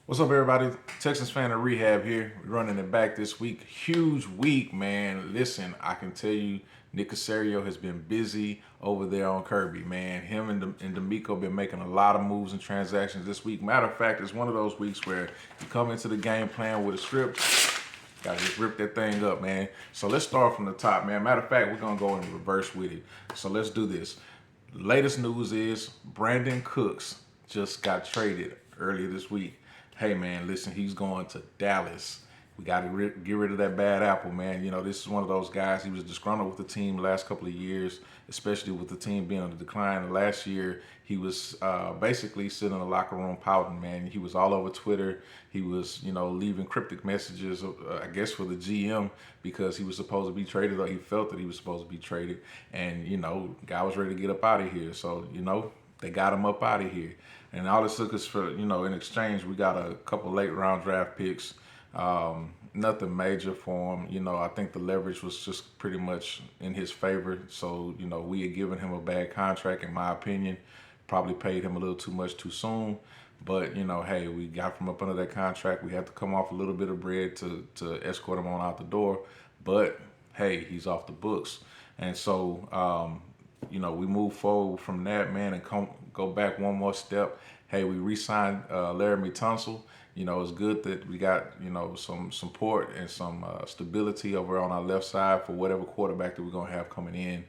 What's up, everybody? Texans fan of rehab here. We're running it back this week. Huge week, man. Listen, I can tell you, Nick Casario has been busy over there on Kirby, man. Him and D'Amico been making a lot of moves and transactions this week. Matter of fact, it's one of those weeks where you come into the game plan with a script. Gotta just rip that thing up, man. So let's start from the top, man. Matter of fact, we're gonna go in reverse with it. So let's do this. The latest news is Brandin Cooks just got traded earlier this week. Hey, man, listen, he's going to Dallas. We got to get rid of that bad apple, man. You know, this is one of those guys. He was disgruntled with the team the last couple of years, especially with the team being on the decline. Last year, he was basically sitting in the locker room pouting, man. He was all over Twitter. He was, leaving cryptic messages, I guess, for the GM because he was supposed to be traded, or he felt that he was supposed to be traded. And, guy was ready to get up out of here. So, they got him up out of here. And all it took us for, in exchange, we got a couple late round draft picks. Nothing major for him. I think the leverage was just pretty much in his favor. So, we had given him a bad contract, in my opinion. Probably paid him a little too much too soon. But, hey, we got from up under that contract. We had to come off a little bit of bread to escort him on out the door. But, hey, he's off the books. And so, we move forward from that, man, and go back one more step. Hey, we re-signed Tunsil. It's good that we got, some support and some stability over on our left side for whatever quarterback that we're going to have coming in.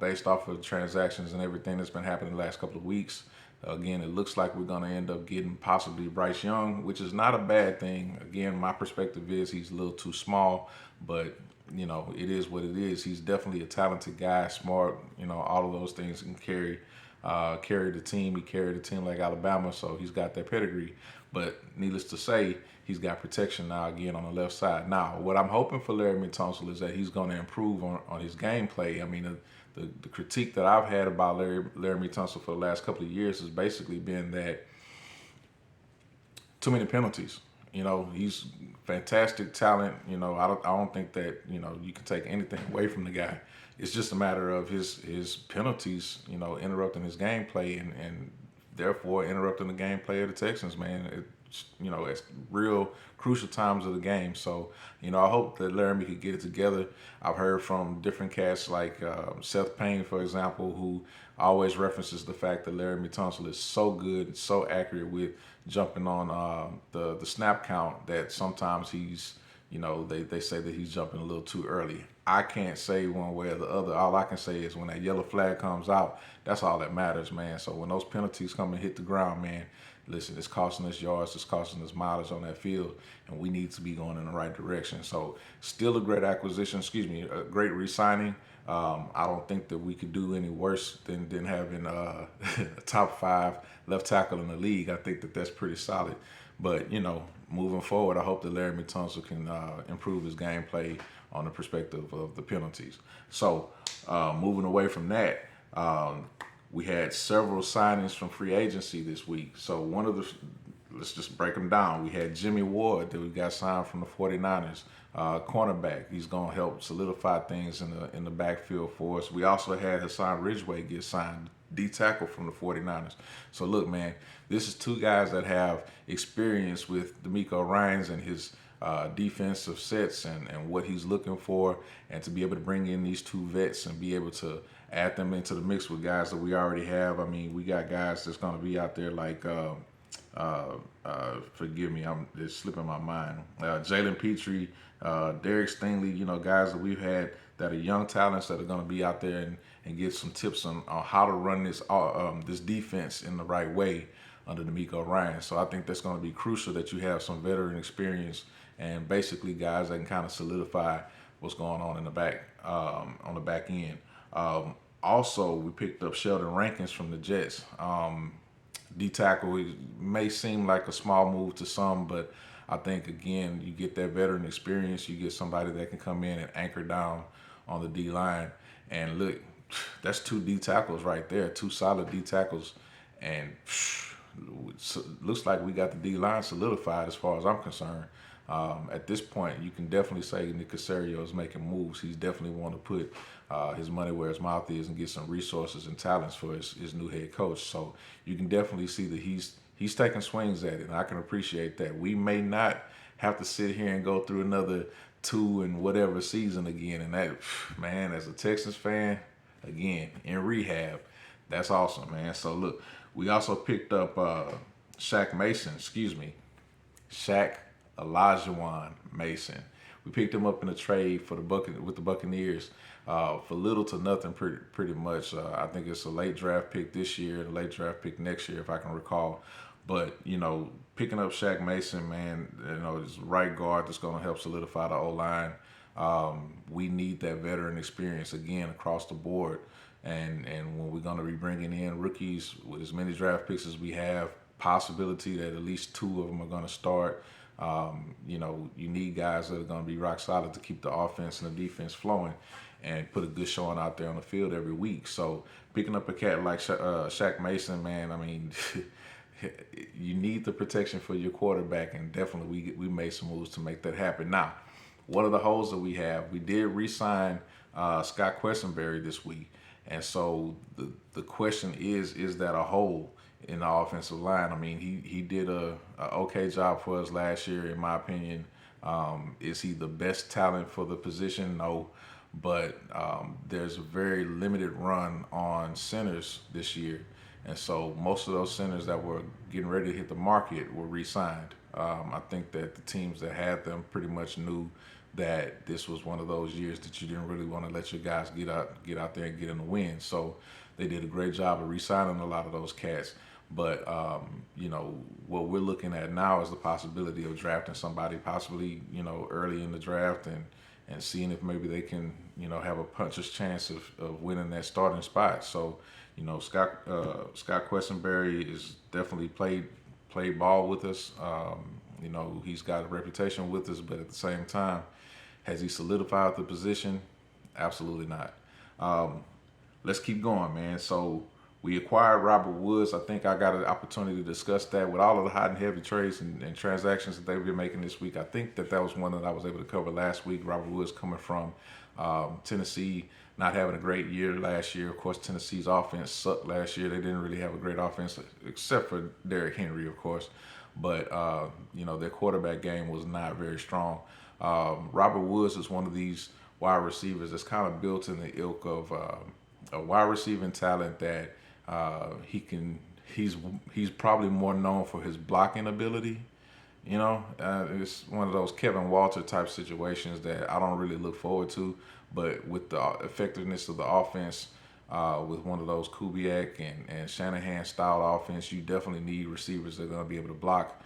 Based off of transactions and everything that's been happening the last couple of weeks. Again, it looks like we're going to end up getting possibly Bryce Young, which is not a bad thing. Again, my perspective is he's a little too small, but it is what it is. He's definitely a talented guy, smart, all of those things, can carry the team. He carried a team like Alabama, so he's got that pedigree. But needless to say, he's got protection now again on the left side. Now, what I'm hoping for Larry Tunsil is that he's going to improve on his gameplay. I mean, the critique that I've had about Larry Tunsil for the last couple of years has basically been that too many penalties. He's fantastic talent. I don't think that, you can take anything away from the guy. It's just a matter of his penalties, interrupting his gameplay and therefore interrupting the gameplay of the Texans, man. It's real crucial times of the game. So, I hope that Laramie could get it together. I've heard from different cats like Seth Payne, for example, who always references the fact that Laramie Tunsil is so good, so accurate with jumping on the snap count that sometimes he's, they say that he's jumping a little too early. I can't say one way or the other. All I can say is when that yellow flag comes out, that's all that matters, man. So when those penalties come and hit the ground, man, listen, it's costing us yards, it's costing us mileage on that field, and we need to be going in the right direction. So still a great acquisition, a great re-signing. I don't think that we could do any worse than having a top 5 left tackle in the league. I think that that's pretty solid. But, moving forward, I hope that Larry Tunsil can improve his gameplay on the perspective of the penalties. So, moving away from that, we had several signings from free agency this week. So, let's just break them down. We had Jimmie Ward that we got signed from the 49ers. Cornerback. He's going to help solidify things in the backfield for us. We also had Hassan Ridgeway get signed, D-tackle from the 49ers. So look, man, this is 2 guys that have experience with D'Amico Ryans and his defensive sets and what he's looking for, and to be able to bring in these 2 vets and be able to add them into the mix with guys that we already have. I mean, we got guys that's going to be out there like forgive me, it's slipping my mind. Jalen Petrie, Derek Stingley, guys that we've had that are young talents that are going to be out there and get some tips on how to run this defense in the right way under D'Amico Ryan. So I think that's going to be crucial that you have some veteran experience and basically guys that can kind of solidify what's going on in the back on the back end. Also, we picked up Sheldon Rankins from the Jets. D-tackle may seem like a small move to some, but I think, again, you get that veteran experience. You get somebody that can come in and anchor down on the D-line. And look, that's 2 D-tackles right there, 2 solid D-tackles. And looks like we got the D-line solidified as far as I'm concerned. At this point, you can definitely say Nick Caserio is making moves. He's definitely want to put his money where his mouth is and get some resources and talents for his new head coach. So you can definitely see that he's taking swings at it, and I can appreciate that. We may not have to sit here and go through another two and whatever season again, and that, man, as a Texans fan, again in rehab, that's awesome, man. So look, we also picked up Shaq Mason, excuse me, Shaq Olajuwon Mason. We picked him up in a trade for with the Buccaneers for little to nothing, pretty much. I think it's a late draft pick this year, a late draft pick next year, if I can recall. But picking up Shaq Mason, man, is right guard that's going to help solidify the O line. We need that veteran experience again across the board. And when we're going to be bringing in rookies with as many draft picks as we have, possibility that at least two of them are going to start. You need guys that are going to be rock solid to keep the offense and the defense flowing and put a good showing out there on the field every week. So picking up a cat like Shaq Mason, man, I mean, you need the protection for your quarterback, and definitely we made some moves to make that happen. Now, one of the holes that we did re-sign Scott Quessenberry this week. And so the question is that a hole in the offensive line? I mean, he did a okay job for us last year, in my opinion. Is he the best talent for the position? No, but there's a very limited run on centers this year, and so most of those centers that were getting ready to hit the market were re-signed. I think that the teams that had them pretty much knew that this was one of those years that you didn't really want to let your guys get out there and get in the win. So they did a great job of re-signing a lot of those cats. But what we're looking at now is the possibility of drafting somebody possibly early in the draft and seeing if maybe they can have a puncher's chance of winning that starting spot. So Scott Quessenberry is definitely played ball with us. He's got a reputation with us, but at the same time, has he solidified the position? Absolutely not. Let's keep going, man. So we acquired Robert Woods. I think I got an opportunity to discuss that with all of the hot and heavy trades and transactions that they've been making this week. I think that was one that I was able to cover last week. Robert Woods coming from Tennessee, not having a great year last year. Of course, Tennessee's offense sucked last year. They didn't really have a great offense except for Derrick Henry, of course. But, their quarterback game was not very strong. Robert Woods is one of these wide receivers that's kind of built in the ilk of a wide receiving talent that he's probably more known for his blocking ability. It's one of those Kevin Walter type situations that I don't really look forward to. But with the effectiveness of the offense, with one of those Kubiak and Shanahan style offense, you definitely need receivers that are going to be able to block.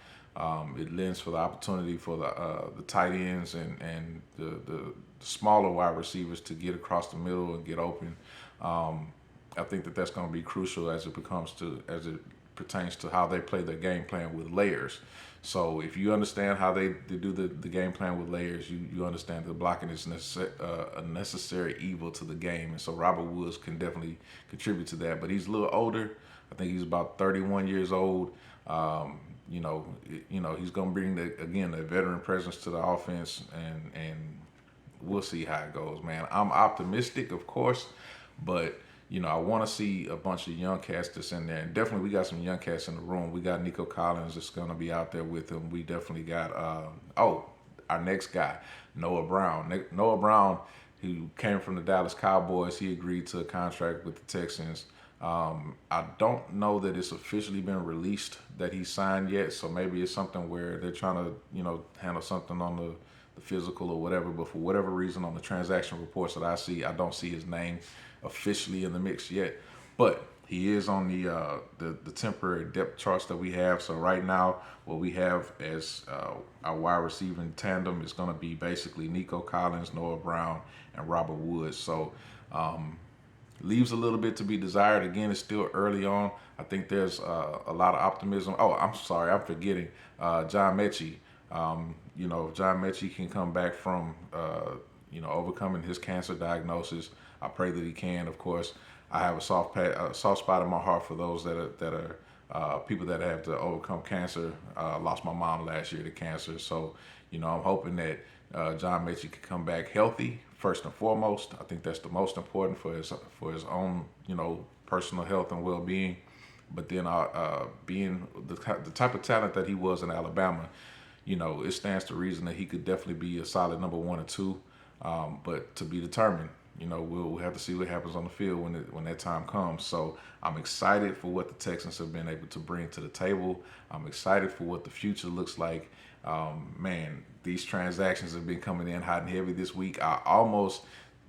It lends for the opportunity for the tight ends and the smaller wide receivers to get across the middle and get open. I think that's going to be crucial as it pertains to how they play their game plan with layers. So if you understand how they do the game plan with layers, you understand the blocking is a necessary evil to the game. And so Robert Woods can definitely contribute to that. But he's a little older. I think he's about 31 years old. He's going to bring the veteran presence to the offense, and we'll see how it goes, man. I'm optimistic, of course, but I want to see a bunch of young cats that's in there. And definitely we got some young cats in the room. We got Nico Collins that's going to be out there with him. We definitely got, our next guy, Noah Brown. Noah Brown, who came from the Dallas Cowboys, he agreed to a contract with the Texans. I don't know that it's officially been released that he signed yet, so maybe it's something where they're trying to, handle something on the physical or whatever. But for whatever reason, on the transaction reports that I see, I don't see his name officially in the mix yet. But he is on the temporary depth charts that we have. So right now, what we have as our wide receiving tandem is going to be basically Nico Collins, Noah Brown, and Robert Woods. So leaves a little bit to be desired. Again, it's still early on. I think there's a lot of optimism. Oh, I'm sorry, I'm forgetting John Mechie. If John Mechie can come back from overcoming his cancer diagnosis, I pray that he can. Of course, I have a soft spot in my heart for those that are people that have to overcome cancer. Lost my mom last year to cancer, so I'm hoping that John Mechie can come back healthy first and foremost. I think that's the most important for his own personal health and well being. But then being the type of talent that he was in Alabama, it stands to reason that he could definitely be a solid number 1 or 2. But to be determined, we'll have to see what happens on the field when that time comes. So I'm excited for what the Texans have been able to bring to the table. I'm excited for what the future looks like. Man, these transactions have been coming in hot and heavy this week. I almost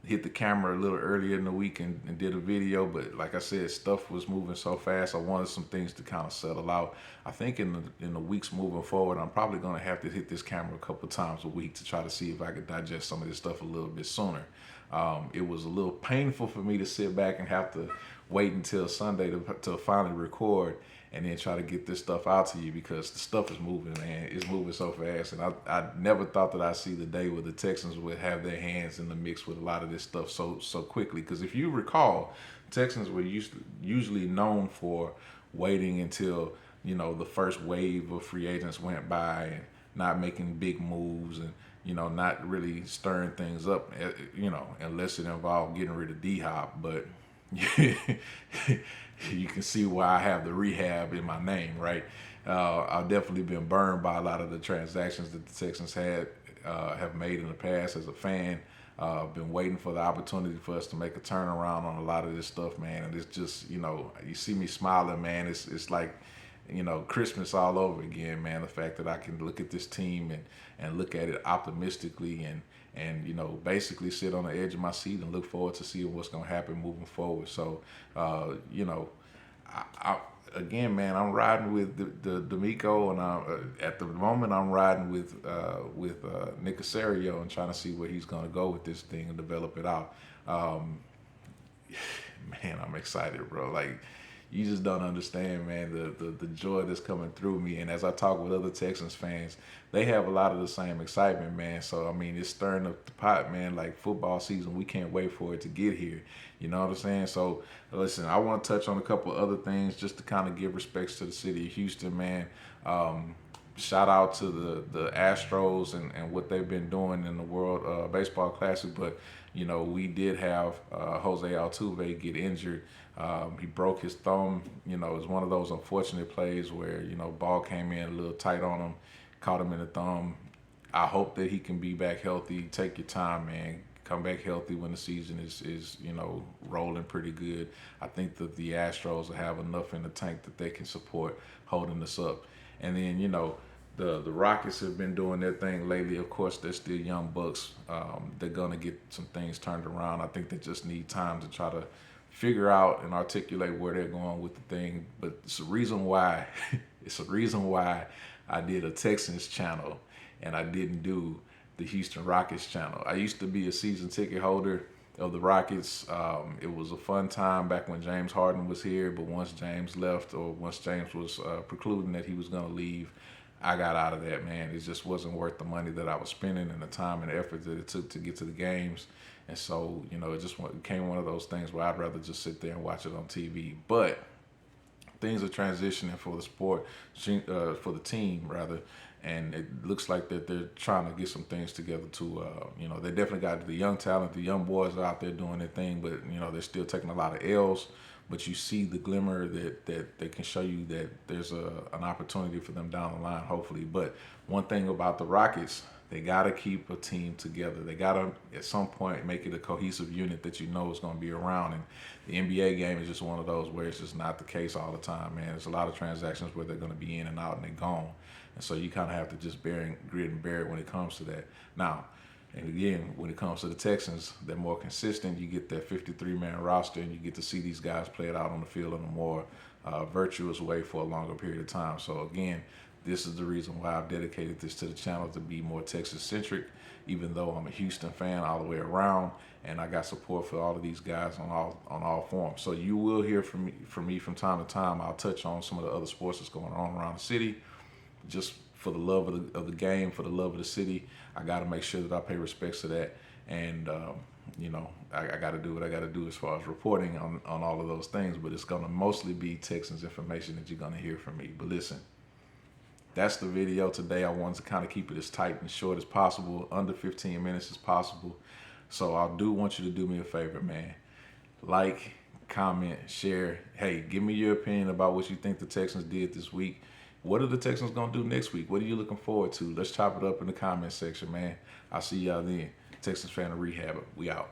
hit the camera a little earlier in the week and did a video, but like I said, stuff was moving so fast. I wanted some things to kind of settle out. I think in the weeks moving forward, I'm probably going to have to hit this camera a couple times a week to try to see if I could digest some of this stuff a little bit sooner. It was a little painful for me to sit back and have to wait until Sunday to finally record and then try to get this stuff out to you, because the stuff is moving, man. It's moving so fast. And I never thought that I'd see the day where the Texans would have their hands in the mix with a lot of this stuff so quickly. Because if you recall, Texans were usually known for waiting until, the first wave of free agents went by and not making big moves and, not really stirring things up, unless it involved getting rid of D-Hop. But you can see why I have the rehab in my name, right? I've definitely been burned by a lot of the transactions that the Texans have made in the past as a fan. I've been waiting for the opportunity for us to make a turnaround on a lot of this stuff, man. And it's just, you see me smiling, man. It's like, Christmas all over again, man. The fact that I can look at this team and look at it optimistically and basically sit on the edge of my seat and look forward to seeing what's going to happen moving forward. So, again, man, I'm riding with the D'Amico, and at the moment I'm riding with Nick Caserio and trying to see where he's going to go with this thing and develop it out. Man, I'm excited, bro. Like, you just don't understand, man, the joy that's coming through me. And as I talk with other Texans fans, they have a lot of the same excitement, man. So, I mean, it's stirring up the pot, man. Like, football season, we can't wait for it to get here. You know what I'm saying? So, listen, I want to touch on a couple other things just to kind of give respects to the city of Houston, man. Shout out to the Astros and what they've been doing in the World Baseball Classic. But, we did have Jose Altuve get injured. He broke his thumb. It was one of those unfortunate plays where, ball came in a little tight on him, caught him in the thumb. I hope that he can be back healthy. Take your time, man. Come back healthy when the season is rolling pretty good. I think that the Astros will have enough in the tank that they can support holding us up. And then, the Rockets have been doing their thing lately. Of course, they're still young bucks. They're going to get some things turned around. I think they just need time to try to figure out and articulate where they're going with the thing. But it's a reason why I did a Texans channel and I didn't do the Houston Rockets channel. I used to be a season ticket holder of the Rockets. It was a fun time back when James Harden was here, but once James left, or once James was precluding that he was going to leave, I got out of that, man. It just wasn't worth the money that I was spending and the time and effort that it took to get to the games. And so, it just became one of those things where I'd rather just sit there and watch it on TV. But things are transitioning for the sport, for the team, rather. And it looks like that they're trying to get some things together to, they definitely got the young talent. The young boys are out there doing their thing, but, they're still taking a lot of L's. But you see the glimmer that they can show you that there's an opportunity for them down the line, hopefully. But one thing about the Rockets, they got to keep a team together. They got to, at some point, make it a cohesive unit that is going to be around. And the NBA game is just one of those where it's just not the case all the time, man. There's a lot of transactions where they're going to be in and out and they're gone. And so you kind of have to just grit and bear it when it comes to that. Now, and again, when it comes to the Texans, they're more consistent. You get that 53-man roster, and you get to see these guys play it out on the field in a more virtuous way for a longer period of time. So again, this is the reason why I've dedicated this to the channel, to be more Texas-centric, even though I'm a Houston fan all the way around, and I got support for all of these guys on all forms. So you will hear from me from time to time. I'll touch on some of the other sports that's going on around the city, just for the love of the game, for the love of the city. I got to make sure that I pay respects to that. And you know, I got to do what I got to do as far as reporting on all of those things. But it's going to mostly be Texans information that you're going to hear from me. But listen, that's the video today. I wanted to kind of keep it as tight and short as possible, under 15 minutes as possible. So I do want you to do me a favor, man. Like, comment, share. Hey, give me your opinion about what you think the Texans did this week. What are the Texans going to do next week? What are you looking forward to? Let's chop it up in the comment section, man. I'll see y'all then. Texans Fan of Rehab. We out.